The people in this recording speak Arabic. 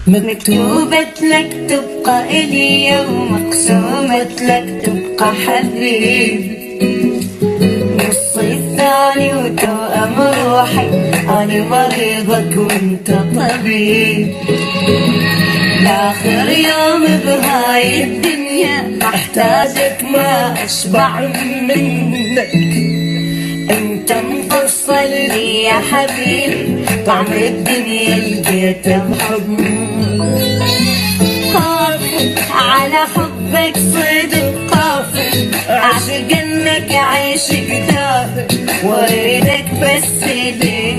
مكتوبة لك تبقى إلي ومقسومة لك تبقى حبيب. نصي الثاني وتوأم روحي، أنا مريضك وانت طبيب. لآخر يوم بهاي الدنيا أحتاجك ما أشبع منك. انت مفصل لي يا حبيبي، طعم الدنيا لقيته بحضنك. خافت على حبك صدق قافل، أعشق انك أعيش قدامك واريدك بس لي